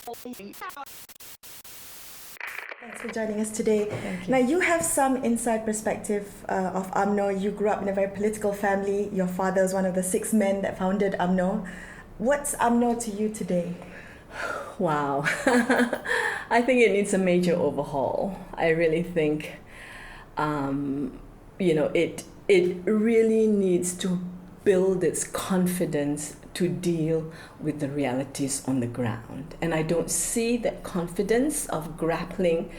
Thanks for joining us today. Thank you. Now, you have some inside perspective of UMNO. You grew up in a very political family. Your father was one of the 6 men that founded UMNO. What's UMNO to you today? Wow. I think it needs a major overhaul. I really think, it really needs to build its confidence to deal with the realities on the ground. And I don't see that confidence of grappling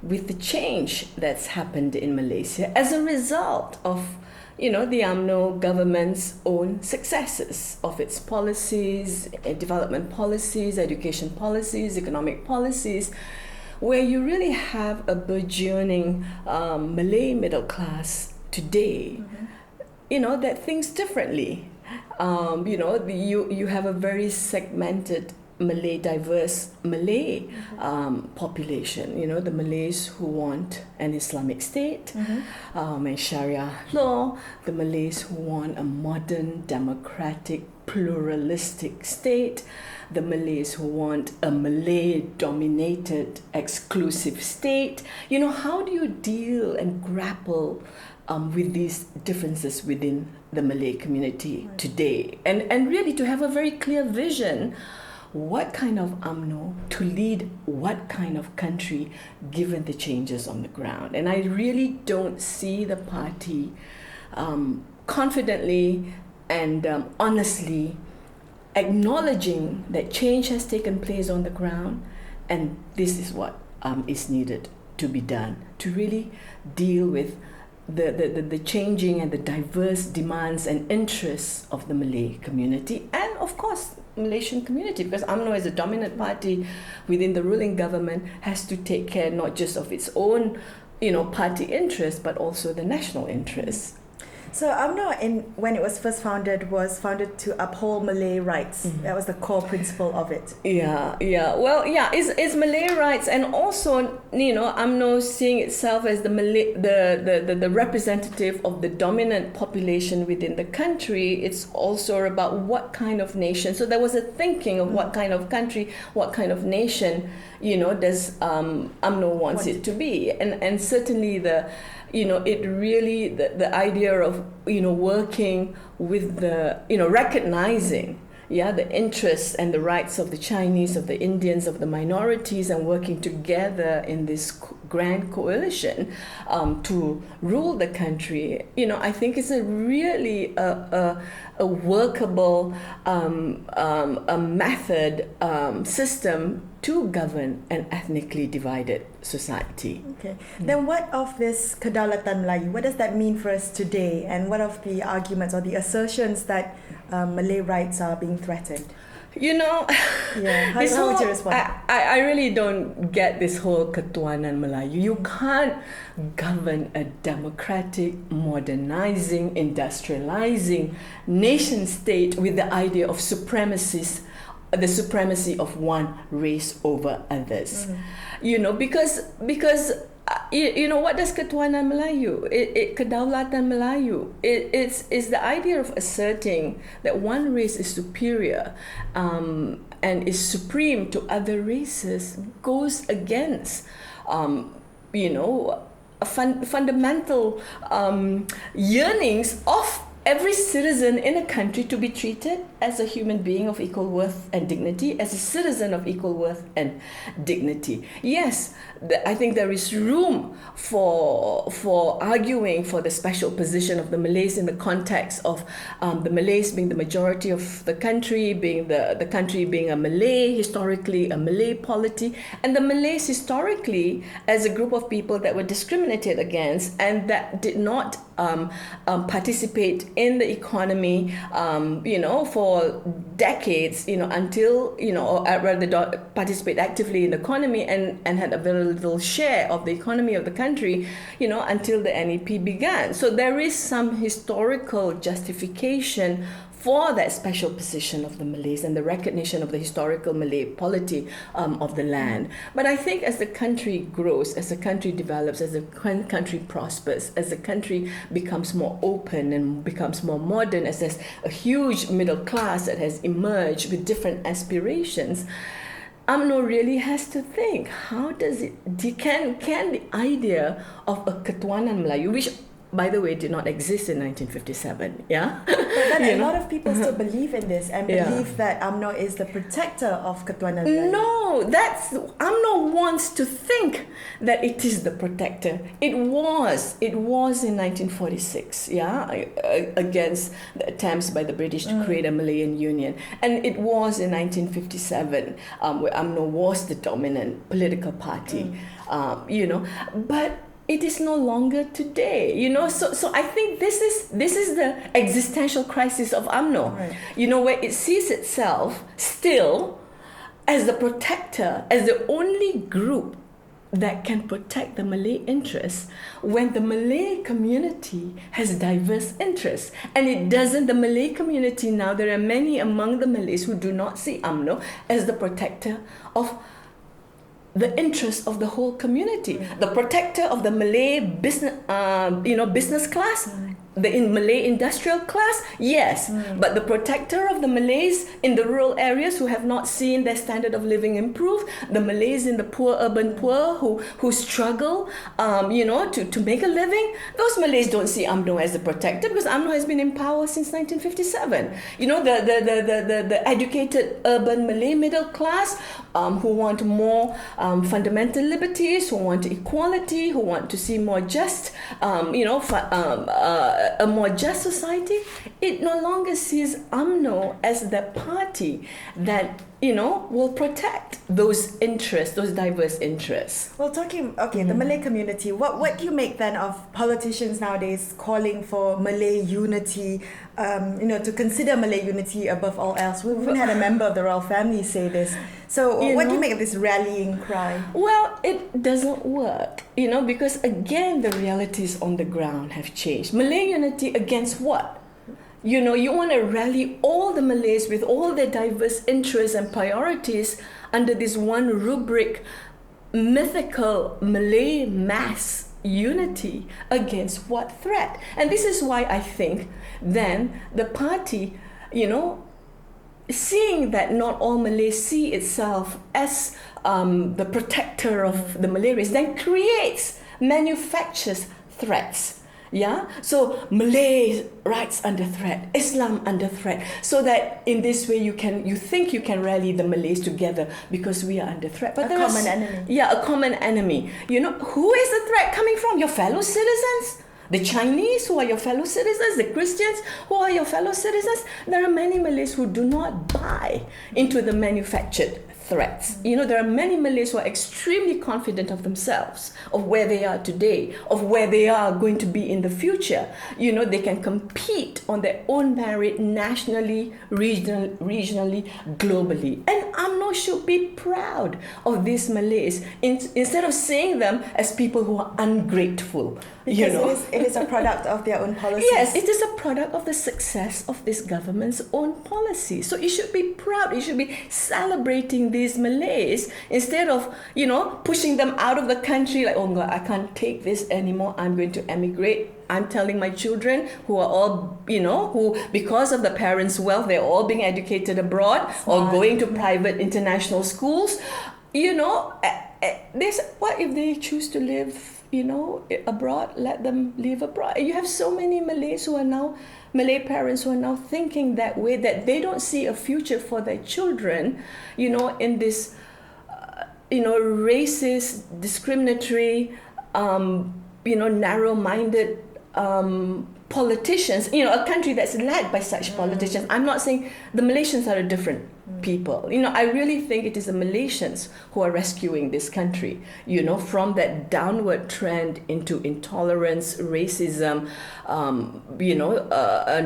with the change that's happened in Malaysia as a result of, the UMNO government's own successes of its policies, development policies, education policies, economic policies, where you really have a burgeoning Malay middle class today, that thinks differently. You have a very segmented diverse Malay population. The Malays who want an Islamic state and Sharia law, the Malays who want a modern, democratic, pluralistic state, the Malays who want a Malay-dominated, exclusive state. How do you deal and grapple with these differences within the Malay community today? And really to have a very clear vision, what kind of UMNO to lead what kind of country given the changes on the ground. And I really don't see the party confidently and honestly acknowledging that change has taken place on the ground, and this is what is needed to be done to really deal with the changing and the diverse demands and interests of the Malay community and, of course, Malaysian community, because UMNO as a dominant party within the ruling government has to take care not just of its own, party interests, but also the national interests. So UMNO, when it was first founded, was founded to uphold Malay rights. That was the core principle of it. It's Malay rights, and also UMNO seeing itself as the Malay, the representative of the dominant population within the country. It's also about what kind of nation. So there was a thinking of what kind of country, what kind of nation, does UMNO wants it to be, and certainly it really the idea of working with the recognizing the interests and the rights of the Chinese, of the Indians, of the minorities, and working together in this grand coalition to rule the country. I think it's a really a workable a method system to govern an ethnically divided society. Okay. Then what of this Kedaulatan Melayu? What does that mean for us today? And what of the arguments or the assertions that Malay rights are being threatened? How would you respond? I really don't get this whole Ketuanan Melayu. You can't govern a democratic, modernizing, industrializing nation state with the idea of the supremacy of one race over others. Because what does Ketuanan Melayu? Kedaulatan Melayu. It's the idea of asserting that one race is superior and is supreme to other races goes against, fundamental yearnings of every citizen in a country to be treated as a human being of equal worth and dignity, as a citizen of equal worth and dignity. Yes, I think there is room for arguing for the special position of the Malays in the context of the Malays being the majority of the country, being the country being a Malay, historically a Malay polity, and the Malays historically as a group of people that were discriminated against and that did not participate in the economy, for decades, until, or rather participate actively in the economy and had a very little share of the economy of the country, until the NEP began. So there is some historical justification for that special position of the Malays and the recognition of the historical Malay polity of the land. But I think as the country grows, as the country develops, as the country prospers, as the country becomes more open and becomes more modern, as there's a huge middle class that has emerged with different aspirations, UMNO really has to think, how does it, can the idea of a Ketuanan Melayu, which by the way did not exist in 1957, yeah? But then a lot of people still believe in this and believe that UMNO is the protector of Ketuanan Melayu. No, UMNO wants to think that it is the protector. It was in 1946, yeah, against the attempts by the British to create a Malayan Union, and it was in 1957 where UMNO was the dominant political party, but it is no longer today, So I think this is the existential crisis of UMNO, right. Where it sees itself still as the protector, as the only group that can protect the Malay interests when the Malay community has diverse interests. And it doesn't, the Malay community now, there are many among the Malays who do not see UMNO as the protector of the interest of the whole community, the protector of the Malay business class, the Malay industrial class, yes, but the protector of the Malays in the rural areas who have not seen their standard of living improve, the Malays in the urban poor who struggle, to make a living, those Malays don't see UMNO as a protector because UMNO has been in power since 1957. The educated urban Malay middle class who want more fundamental liberties, who want equality, who want to see more just, a more just society, it no longer sees UMNO as the party that will protect those interests, those diverse interests. Well, the Malay community, what do you make then of politicians nowadays calling for Malay unity, to consider Malay unity above all else? We even had a member of the royal family say this. So what do you make of this rallying cry? Well, it doesn't work, because again, the realities on the ground have changed. Malay unity against what? You want to rally all the Malays with all their diverse interests and priorities under this one rubric, mythical Malay mass unity against what threat? And this is why I think then the party, seeing that not all Malays see itself as the protector of the Malay race, then manufactures threats. Yeah, so Malay rights under threat, Islam under threat, so that in this way you think you can rally the Malays together because we are under threat. But a common enemy. Yeah, a common enemy. Who is the threat coming from? Your fellow citizens? The Chinese, who are your fellow citizens, the Christians, who are your fellow citizens. There are many Malays who do not buy into the manufactured threats. There are many Malays who are extremely confident of themselves, of where they are today, of where they are going to be in the future. They can compete on their own merit nationally, regionally, globally. And UMNO should be proud of these Malays instead of seeing them as people who are ungrateful. Because it is a product of their own policies. Yes, it is a product of the success of this government's own policy. So it should be proud. It should be celebrating these Malays instead of, pushing them out of the country like, oh God, I can't take this anymore. I'm going to emigrate. I'm telling my children who are all, who because of the parents' wealth, they're all being educated abroad or going to private international schools. What if they choose to live abroad, let them live abroad. And you have so many Malay parents who are now thinking that way, that they don't see a future for their children, in this, racist, discriminatory, narrow-minded politicians, a country that's led by such politicians. I'm not saying the Malaysians are a different people. I really think it is the Malaysians who are rescuing this country, from that downward trend into intolerance, racism,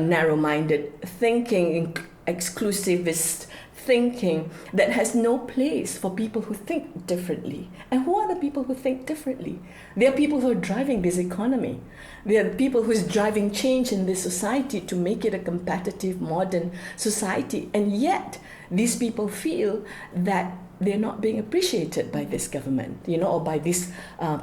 narrow-minded thinking, exclusivist thinking that has no place for people who think differently. And who are the people who think differently? They are people who are driving this economy. They are the people who is driving change in this society to make it a competitive, modern society. And yet, these people feel that they're not being appreciated by this government, or by this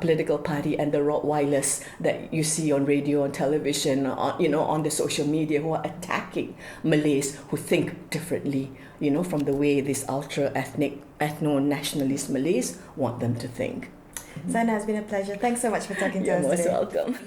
political party and the Rottweilers that you see on radio, on television, on the social media, who are attacking Malays who think differently, from the way these ultra-ethnic, ethno-nationalist Malays want them to think. Zainah, it's been a pleasure. Thanks so much for talking to You're us most today. welcome.